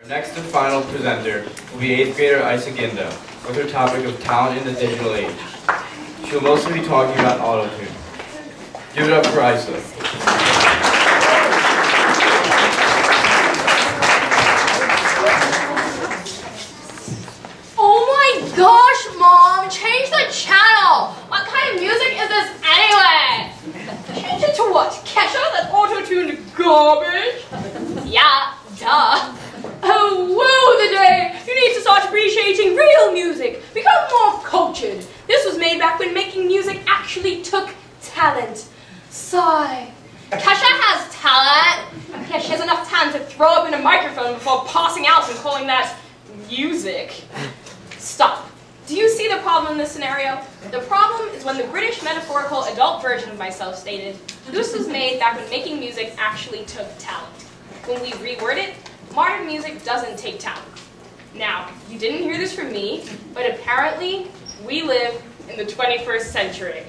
Our next and final presenter will be 8th grader Aissa with her topic of talent in the digital age. She will mostly be talking about AutoTune. Give it up for Aissa. Oh my gosh, Mom! Change the channel! What kind of music is this anyway? Change it to what? Kesha? That auto-tuned garbage? Yeah, duh. Oh, woe the day! You need to start appreciating real music. Become more cultured. This was made back when making music actually took talent. Sigh. Kesha has talent. Yeah, she has enough talent to throw up in a microphone before passing out and calling that music. Stop. Do you see the problem in this scenario? The problem is when the British metaphorical adult version of myself stated, this was made back when making music actually took talent. When we reword it, modern music doesn't take talent. Now, you didn't hear this from me, but apparently we live in the 21st century.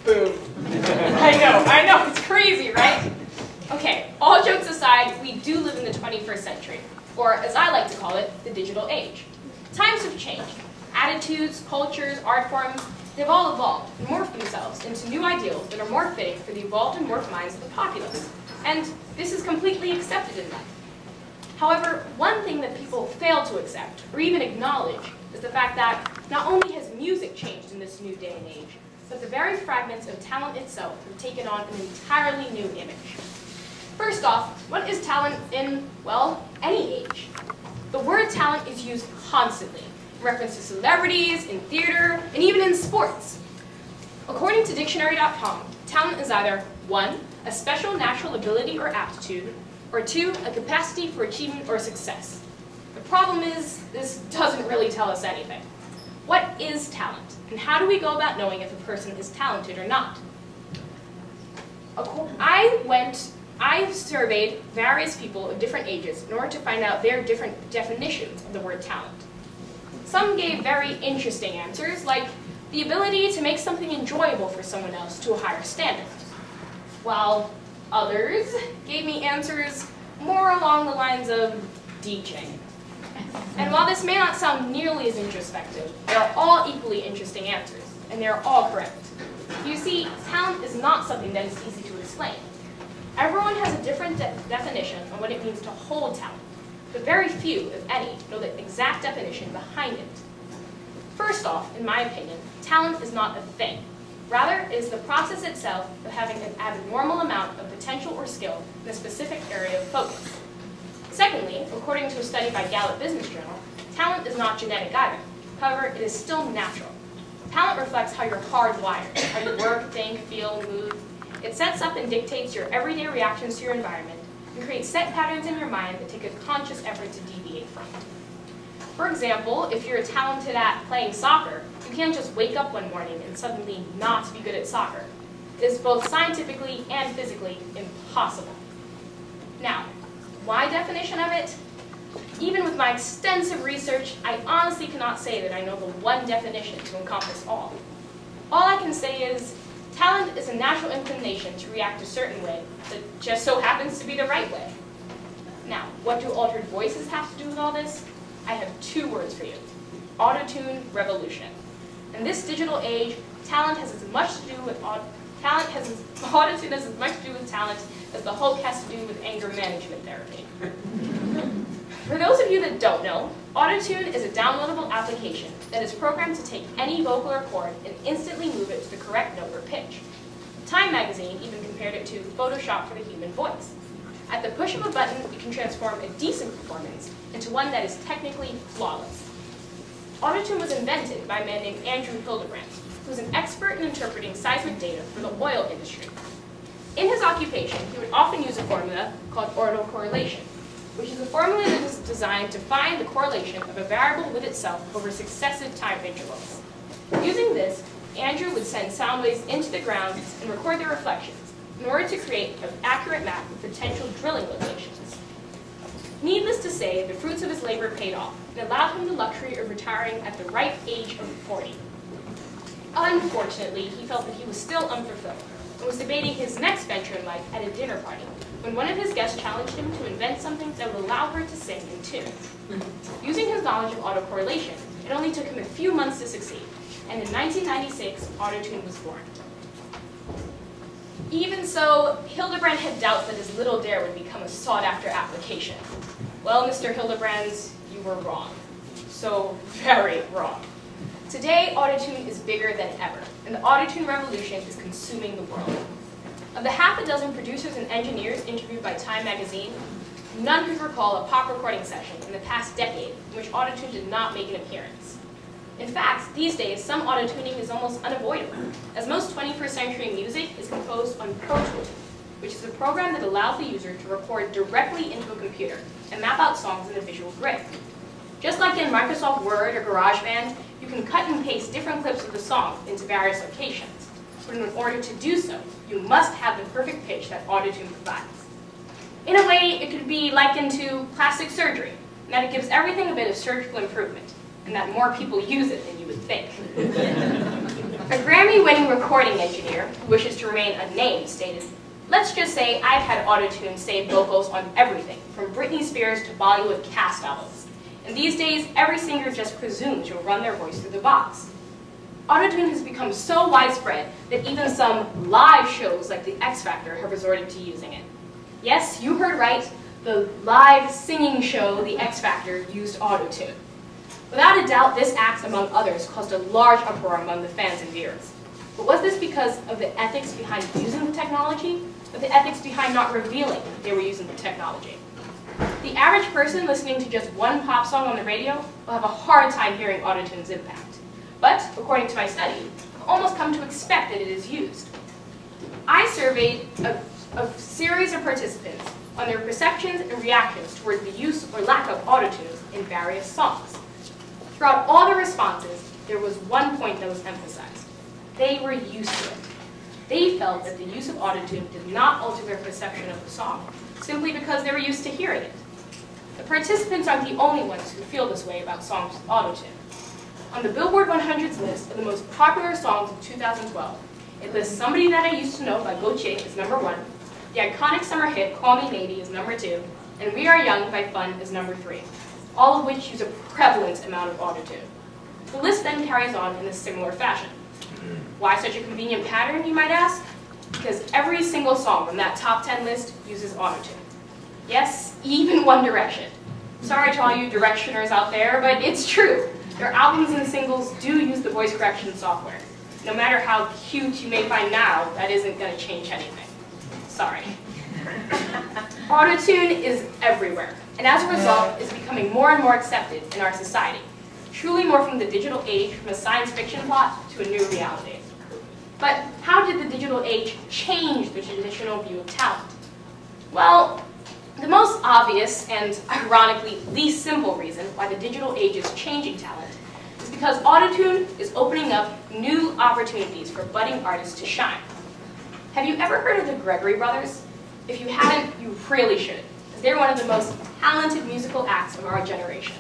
Boom. I know, it's crazy, right? Okay, all jokes aside, we do live in the 21st century, or as I like to call it, the digital age. Times have changed. Attitudes, cultures, art forms, they've all evolved and morphed themselves into new ideals that are more fitting for the evolved and morphed minds of the populace. And this is completely accepted in them. However, one thing that people fail to accept, or even acknowledge, is the fact that not only has music changed in this new day and age, but the very fragments of talent itself have taken on an entirely new image. First off, what is talent in, well, any age? The word talent is used constantly, in reference to celebrities, in theater, and even in sports. According to dictionary.com, talent is either 1, a special natural ability or aptitude, or 2, a capacity for achievement or success. The problem is, this doesn't really tell us anything. What is talent, and how do we go about knowing if a person is talented or not? I surveyed various people of different ages in order to find out their different definitions of the word talent. Some gave very interesting answers, like the ability to make something enjoyable for someone else to a higher standard, while others gave me answers more along the lines of DJing. And while this may not sound nearly as introspective, they are all equally interesting answers, and they are all correct. You see, talent is not something that is easy to explain. Everyone has a different definition on what it means to hold talent, but very few, if any, know the exact definition behind it. First off, in my opinion, talent is not a thing. Rather, it is the process itself of having an abnormal amount of potential or skill in a specific area of focus. Secondly, according to a study by Gallup Business Journal, talent is not genetic either. However, it is still natural. Talent reflects how you're hardwired, how you work, think, feel, move. It sets up and dictates your everyday reactions to your environment and creates set patterns in your mind that take a conscious effort to deviate from. For example, if you're talented at playing soccer, you can't just wake up one morning and suddenly not be good at soccer. It is both scientifically and physically impossible. Now, my definition of it? Even with my extensive research, I honestly cannot say that I know the one definition to encompass all. All I can say is, talent is a natural inclination to react a certain way that just so happens to be the right way. Now, what do altered voices have to do with all this? I have 2 words for you. AutoTune revolution. In this digital age, AutoTune has as much to do with talent as the Hulk has to do with anger management therapy. For those of you that don't know, AutoTune is a downloadable application that is programmed to take any vocal or chord and instantly move it to the correct note or pitch. Time magazine even compared it to Photoshop for the human voice. At the push of a button, it can transform a decent performance into one that is technically flawless. AutoTune was invented by a man named Andrew Hildebrand, who was an expert in interpreting seismic data for the oil industry. In his occupation, he would often use a formula called autocorrelation, which is a formula that is designed to find the correlation of a variable with itself over successive time intervals. Using this, Andrew would send sound waves into the ground and record their reflections in order to create an accurate map of potential drilling locations. Needless to say, the fruits of his labor paid off and allowed him the luxury of retiring at the ripe age of 40. Unfortunately, he felt that he was still unfulfilled, and was debating his next venture in life at a dinner party when one of his guests challenged him to invent something that would allow her to sing in tune. Using his knowledge of autocorrelation, it only took him a few months to succeed, and in 1996, AutoTune was born. Even so, Hildebrand had doubts that his little dare would become a sought-after application. Well, Mr. Hildebrand, you were wrong. So very wrong. Today, AutoTune is bigger than ever, and the AutoTune revolution is consuming the world. Of the half a dozen producers and engineers interviewed by Time magazine, none could recall a pop recording session in the past decade in which AutoTune did not make an appearance. In fact, these days, some autotuning is almost unavoidable, as most 21st century music is composed on Pro Tools, which is a program that allows the user to record directly into a computer and map out songs in a visual grid. Just like in Microsoft Word or GarageBand, you can cut and paste different clips of the song into various locations. But in order to do so, you must have the perfect pitch that AutoTune provides. In a way, it could be likened to plastic surgery, in that it gives everything a bit of surgical improvement, and that more people use it than you would think. A Grammy-winning recording engineer who wishes to remain unnamed stated, "Let's just say I've had AutoTune save vocals on everything, from Britney Spears to Bollywood cast albums. And these days, every singer just presumes you'll run their voice through the box." AutoTune has become so widespread that even some live shows like the X Factor have resorted to using it. Yes, you heard right, the live singing show, the X Factor, used AutoTune. Without a doubt, this act, among others, caused a large uproar among the fans and viewers. But was this because of the ethics behind using the technology, or the ethics behind not revealing they were using the technology? The average person listening to just one pop song on the radio will have a hard time hearing AutoTune's impact. But, according to my study, I've almost come to expect that it is used. I surveyed a series of participants on their perceptions and reactions towards the use or lack of AutoTune in various songs. Throughout all the responses, there was one point that was emphasized. They were used to it. They felt that the use of AutoTune did not alter their perception of the song, simply because they were used to hearing it. The participants aren't the only ones who feel this way about songs with AutoTune. On the Billboard 100's list of the most popular songs of 2012, it lists Somebody That I Used to Know by Gautier as number 1, the iconic summer hit Call Me Maybe is number 2, and We Are Young by Fun is number 3, all of which use a prevalent amount of AutoTune. The list then carries on in a similar fashion. Why such a convenient pattern, you might ask? Because every single song on that top 10 list uses AutoTune. Yes, even One Direction. Sorry to all you Directioners out there, but it's true. Their albums and singles do use the voice correction software. No matter how cute you may find now, that isn't going to change anything. Sorry. AutoTune is everywhere, and as a result, is becoming more and more accepted in our society. Truly more from the digital age, from a science fiction plot to a new reality. But how did the digital age change the traditional view of talent? Well, the most obvious and ironically least simple reason why the digital age is changing talent is because AutoTune is opening up new opportunities for budding artists to shine. Have you ever heard of the Gregory Brothers? If you haven't, you really should, as they're one of the most talented musical acts of our generation.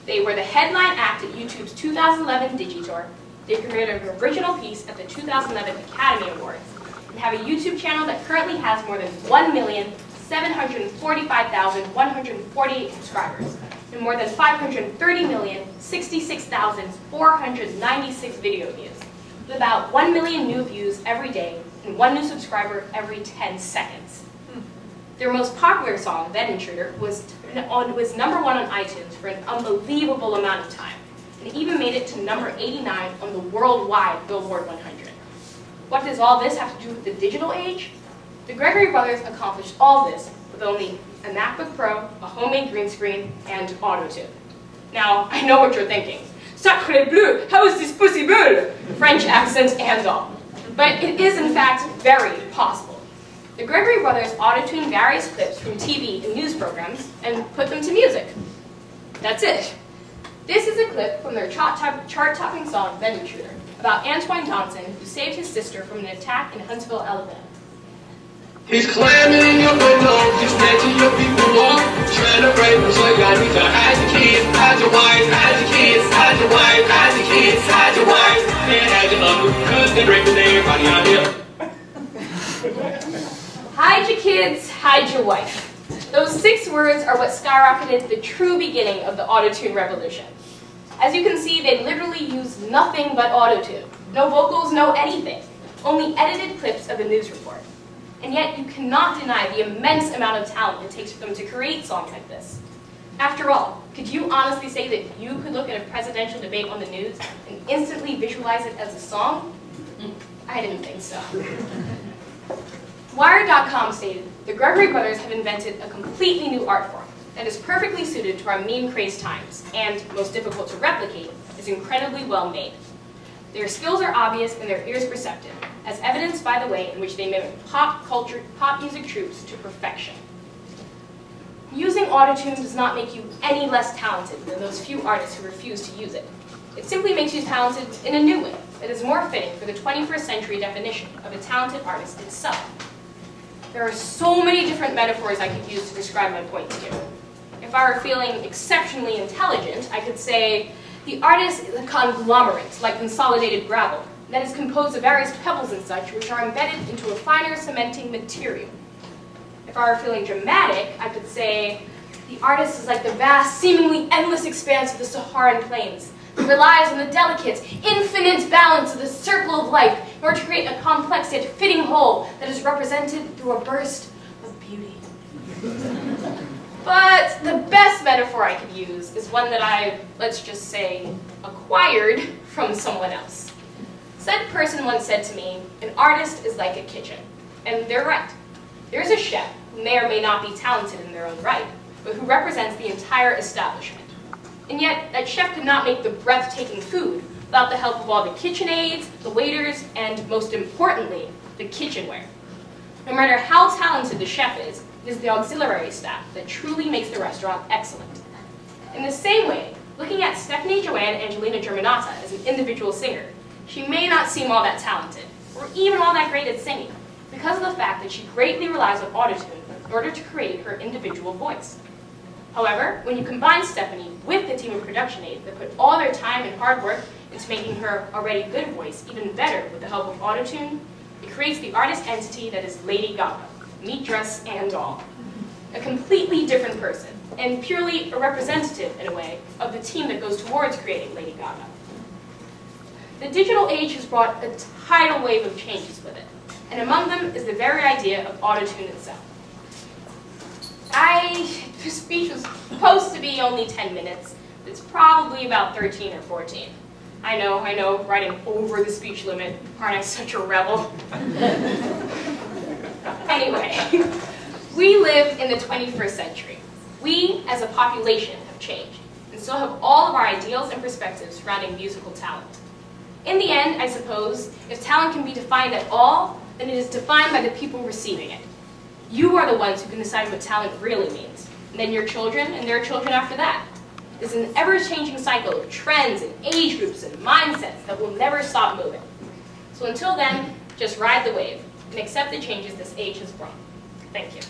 They were the headline act at YouTube's 2011 Digitour. They created an original piece at the 2011 Academy Awards and have a YouTube channel that currently has more than 1,745,148 subscribers and more than 530,066,496 video views, with about 1 million new views every day and 1 new subscriber every 10 seconds. Their most popular song, Bed Intruder, was number 1 on iTunes for an unbelievable amount of time, and it even made it to number 89 on the worldwide Billboard 100. What does all this have to do with the digital age? The Gregory Brothers accomplished all this with only a MacBook Pro, a homemade green screen, and AutoTune. Now, I know what you're thinking. Sacré bleu, how is this possible? French accent and all. But it is in fact very possible. The Gregory Brothers AutoTune various clips from TV and news programs and put them to music. That's it. This is a clip from their chart-topping song, Bed Intruder, about Antoine Johnson, who saved his sister from an attack in Huntsville, Alabama. He's climbing in your window, he's snatching your people off, trying to break them, so you gotta need to hide your kids, hide your wife, hide your kids, hide your wife, hide your kids, hide your wife, and hide your uncle, cause they're breaking everybody out here. Kids, hide your wife. Those 6 words are what skyrocketed the true beginning of the AutoTune revolution. As you can see, they literally use nothing but AutoTune. No vocals, no anything. Only edited clips of the news report. And yet, you cannot deny the immense amount of talent it takes for them to create songs like this. After all, could you honestly say that you could look at a presidential debate on the news and instantly visualize it as a song? I didn't think so. Wired.com stated, the Gregory Brothers have invented a completely new art form that is perfectly suited to our meme-crazed times, and, most difficult to replicate, is incredibly well made. Their skills are obvious and their ears perceptive, as evidenced by the way in which they mimic pop music tropes to perfection. Using AutoTune does not make you any less talented than those few artists who refuse to use it. It simply makes you talented in a new way that is more fitting for the 21st century definition of a talented artist itself. There are so many different metaphors I could use to describe my point to you. If I were feeling exceptionally intelligent, I could say, the artist is a conglomerate, like consolidated gravel, that is composed of various pebbles and such, which are embedded into a finer cementing material. If I were feeling dramatic, I could say, the artist is like the vast, seemingly endless expanse of the Saharan plains, that relies on the delicate, infinite balance of the circle of life in order to create a complex yet fitting whole that is represented through a burst of beauty. But the best metaphor I could use is one that I, let's just say, acquired from someone else. Said person once said to me, an artist is like a kitchen. And they're right. There's a chef who may or may not be talented in their own right, but who represents the entire establishment. And yet, that chef could not make the breathtaking food without the help of all the kitchen aides, the waiters, and most importantly, the kitchenware. No matter how talented the chef is, it is the auxiliary staff that truly makes the restaurant excellent. In the same way, looking at Stephanie Joanne Angelina Germanata as an individual singer, she may not seem all that talented, or even all that great at singing, because of the fact that she greatly relies on AutoTune in order to create her individual voice. However, when you combine Stephanie with the team of production aides that put all their time and hard work into making her already good voice even better with the help of AutoTune, it creates the artist entity that is Lady Gaga, meat dress and all. A completely different person, and purely a representative, in a way, of the team that goes towards creating Lady Gaga. The digital age has brought a tidal wave of changes with it, and among them is the very idea of AutoTune itself. This speech was supposed to be only 10 minutes. It's probably about 13 or 14. I know, writing over the speech limit. Aren't I such a rebel? Anyway, we live in the 21st century. We, as a population, have changed, and so have all of our ideals and perspectives surrounding musical talent. In the end, I suppose, if talent can be defined at all, then it is defined by the people receiving it. You are the ones who can decide what talent really means, and then your children and their children after that. It's an ever-changing cycle of trends and age groups and mindsets that will never stop moving. So until then, just ride the wave and accept the changes this age has brought. Thank you.